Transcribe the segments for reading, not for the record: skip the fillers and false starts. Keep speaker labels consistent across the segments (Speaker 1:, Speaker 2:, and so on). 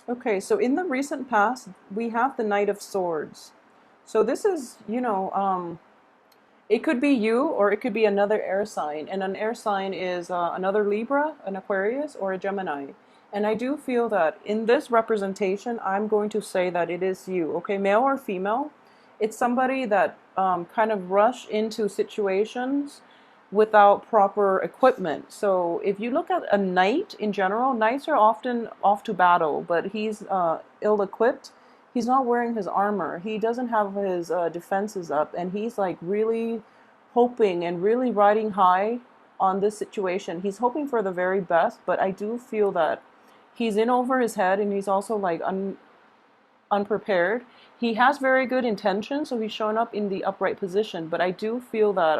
Speaker 1: Okay, so in the recent past, we have the Knight of Swords. So this is, it could be you or it could be another air sign. And an air sign is another Libra, an Aquarius, or a Gemini. And I do feel that in this representation, I'm going to say that it is you, okay, male or female. It's somebody that kind of rush into situations without proper equipment. So if you look at a knight in general, knights are often off to battle, but he's ill-equipped. He's not wearing his armor. He doesn't have his defenses up, and he's like really hoping and really riding high on this situation. He's hoping for the very best, but I do feel that he's in over his head, and he's also like unprepared. He has very good intentions, so he's shown up in the upright position. But I do feel that,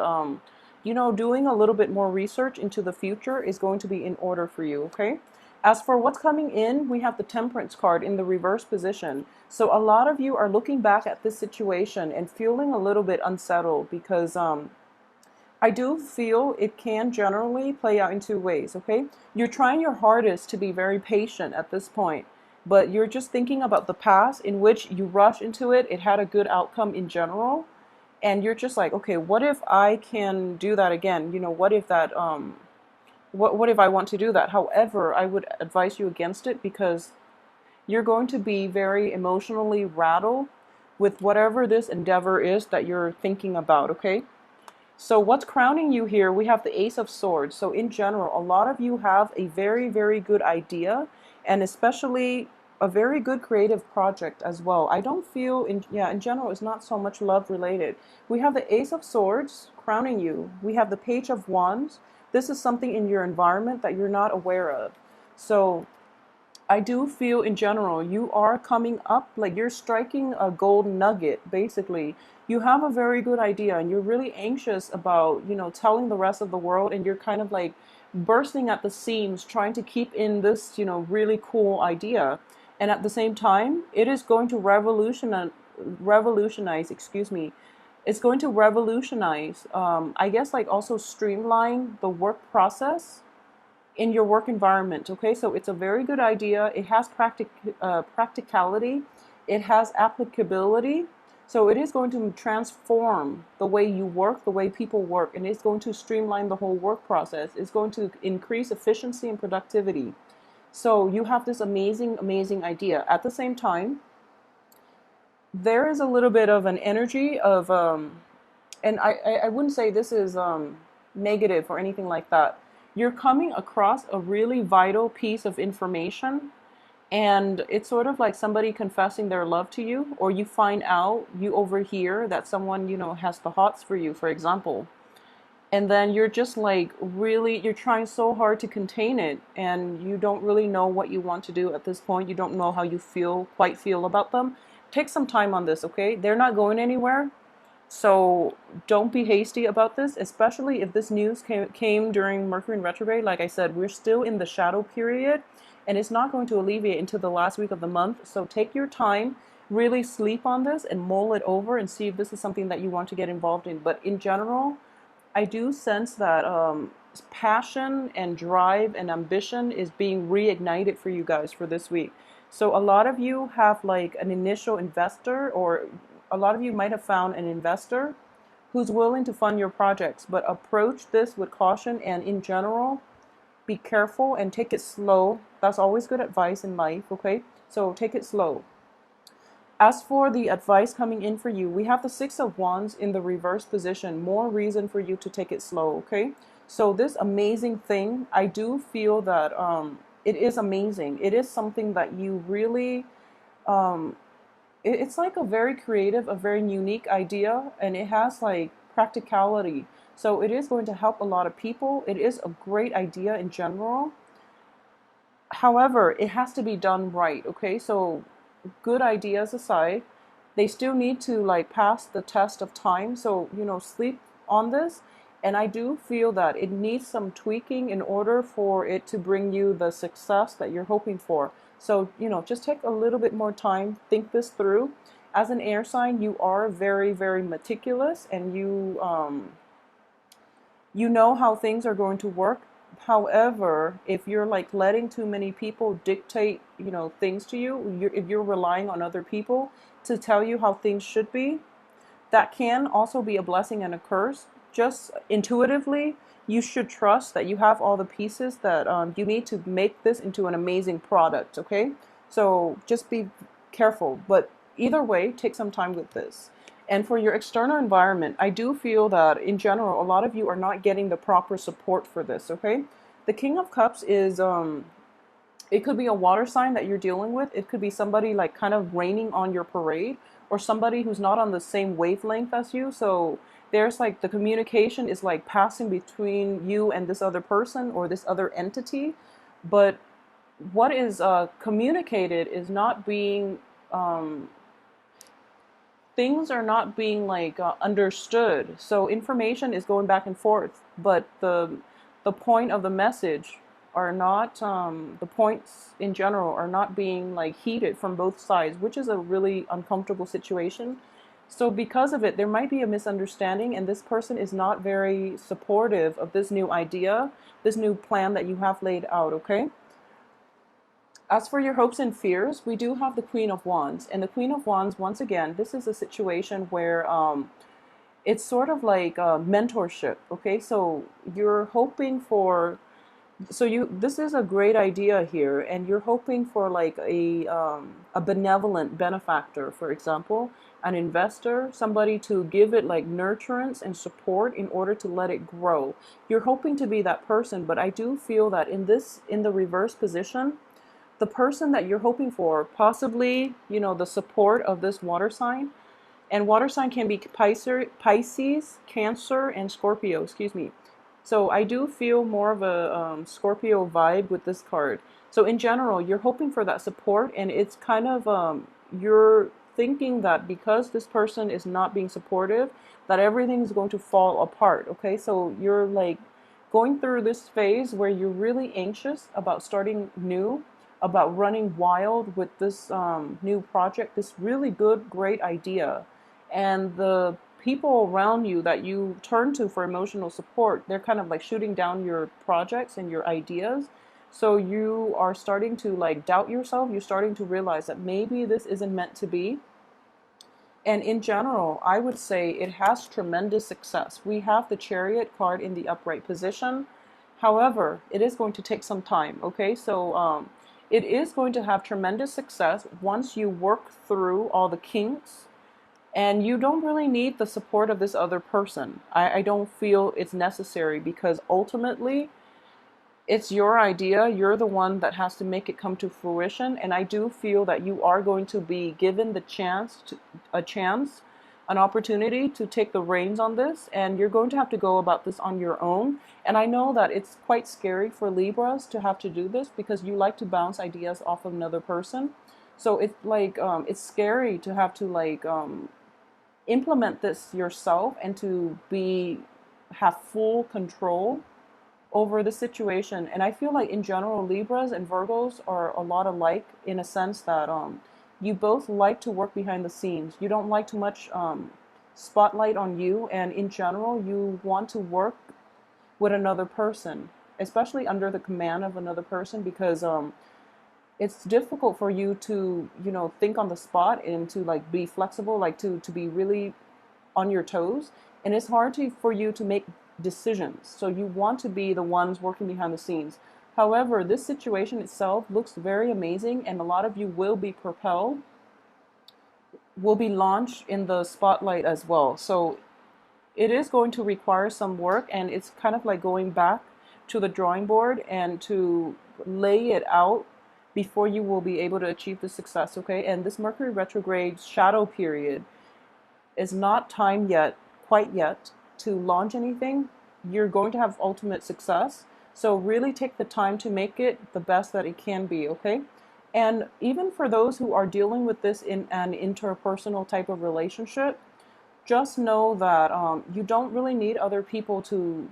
Speaker 1: doing a little bit more research into the future is going to be in order for you, okay? As for what's coming in, we have the Temperance card in the reverse position. So a lot of you are looking back at this situation and feeling a little bit unsettled because I do feel it can generally play out in two ways, okay? You're trying your hardest to be very patient at this point, but you're just thinking about the past in which you rush into it, it had a good outcome in general, and you're just like, okay, what if I can do that again? What if that what if I want to do that? However, I would advise you against it because you're going to be very emotionally rattled with whatever this endeavor is that you're thinking about, okay? So what's crowning you here? We have the Ace of Swords. So in general, a lot of you have a very, very good idea and especially a very good creative project as well. I don't feel in general, it's not so much love related. We have the Ace of Swords crowning you. We have the Page of Wands. This is something in your environment that you're not aware of. So I do feel in general you are coming up like you're striking a gold nugget basically. You have a very good idea and you're really anxious about, telling the rest of the world and you're kind of like bursting at the seams trying to keep in this, really cool idea. And at the same time, it is going to revolutionize, excuse me. It's going to revolutionize I guess like also streamline the work process in your work environment. Okay, so it's a very good idea. It has practicality, it has applicability. So it is going to transform the way you work, the way people work, and it's going to streamline the whole work process. It's going to increase efficiency and productivity. So you have this amazing, amazing idea. At the same time, there is a little bit of an energy of and I wouldn't say this is negative or anything like that. You're coming across a really vital piece of information, and it's sort of like somebody confessing their love to you, or you find out, you overhear that someone, has the hots for you, for example. And then you're just like really, you're trying so hard to contain it, and you don't really know what you want to do at this point. You don't know how you quite feel about them. Take some time on this, okay? They're not going anywhere. So don't be hasty about this, especially if this news came during Mercury in retrograde. Like I said, we're still in the shadow period and it's not going to alleviate until the last week of the month. So take your time, really sleep on this and mull it over and see if this is something that you want to get involved in. But in general, I do sense that passion and drive and ambition is being reignited for you guys for this week. So a lot of you have like an initial investor, or a lot of you might have found an investor who's willing to fund your projects, but approach this with caution and in general, be careful and take it slow. That's always good advice in life, okay? So take it slow. As for the advice coming in for you, we have the Six of Wands in the reverse position. More reason for you to take it slow, okay? So this amazing thing, I do feel that it is amazing. It is something that you really, um, it's like a very creative, a very unique idea, and it has like practicality. So it is going to help a lot of people. It is a great idea in general. However, it has to be done right, okay? So good ideas aside, they still need to like pass the test of time. So, sleep on this. And I do feel that it needs some tweaking in order for it to bring you the success that you're hoping for. So, just take a little bit more time, think this through. As an air sign, you are very, very meticulous and you know how things are going to work. However, if you're like letting too many people dictate, things to you, if you're relying on other people to tell you how things should be, that can also be a blessing and a curse. Just intuitively, you should trust that you have all the pieces that you need to make this into an amazing product, okay? So just be careful. But either way, take some time with this. And for your external environment, I do feel that in general, a lot of you are not getting the proper support for this, okay? The King of Cups is it could be a water sign that you're dealing with. It could be somebody like kind of raining on your parade, or somebody who's not on the same wavelength as you. So there's like the communication is like passing between you and this other person or this other entity. But what is communicated is not being, things are not being like understood. So information is going back and forth, but the point of the message are not, the points in general are not being like heeded from both sides, which is a really uncomfortable situation. So because of it, there might be a misunderstanding, and this person is not very supportive of this new idea, this new plan that you have laid out, okay? As for your hopes and fears, we do have the Queen of Wands. And the Queen of Wands, once again, this is a situation where it's sort of like mentorship, okay? So you're hoping for, this is a great idea here, and you're hoping for like a benevolent benefactor, for example, an investor, somebody to give it like nurturance and support in order to let it grow. You're hoping to be that person, but I do feel that in the reverse position, the person that you're hoping for, possibly, the support of this water sign, and water sign can be Pisces, Cancer, and Scorpio, excuse me. So I do feel more of a Scorpio vibe with this card. So in general, you're hoping for that support, and it's kind of, you're thinking that because this person is not being supportive, that everything is going to fall apart, okay? So you're like going through this phase where you're really anxious about starting new, about running wild with this new project, this really good, great idea. And the people around you that you turn to for emotional support, they're kind of like shooting down your projects and your ideas. So you are starting to like doubt yourself. You're starting to realize that maybe this isn't meant to be. And in general, I would say it has tremendous success. We have the Chariot card in the upright position. However, it is going to take some time, okay? So it is going to have tremendous success once you work through all the kinks, and you don't really need the support of this other person. I don't feel it's necessary, because ultimately it's your idea. You're the one that has to make it come to fruition. And I do feel that you are going to be given an opportunity to take the reins on this. And you're going to have to go about this on your own. And I know that it's quite scary for Libras to have to do this, because you like to bounce ideas off of another person. So it's like, it's scary to have to like, implement this yourself, and to have full control over the situation. And I feel like in general, Libras and Virgos are a lot alike, in a sense that you both like to work behind the scenes. You don't like too much spotlight on you, and in general, you want to work with another person, especially under the command of another person, because it's difficult for you to, think on the spot, and to like be flexible, like to be really on your toes. And it's hard for you to make decisions. So you want to be the ones working behind the scenes. However, this situation itself looks very amazing, and a lot of you will be propelled, will be launched in the spotlight as well. So it is going to require some work, and it's kind of like going back to the drawing board and to lay it out before you will be able to achieve the success, okay? And this Mercury retrograde shadow period is not time yet, quite yet, to launch anything. You're going to have ultimate success. So really take the time to make it the best that it can be, okay? And even for those who are dealing with this in an interpersonal type of relationship, just know that you don't really need other people to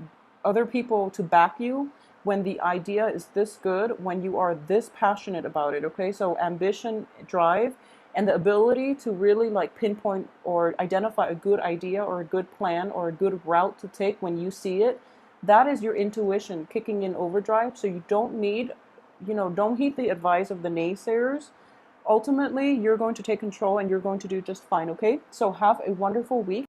Speaker 1: back you when the idea is this good, when you are this passionate about it, okay? So ambition, drive, and the ability to really like pinpoint or identify a good idea or a good plan or a good route to take when you see it, that is your intuition kicking in overdrive. So you don't need, don't heed the advice of the naysayers. Ultimately, you're going to take control and you're going to do just fine, okay? So have a wonderful week.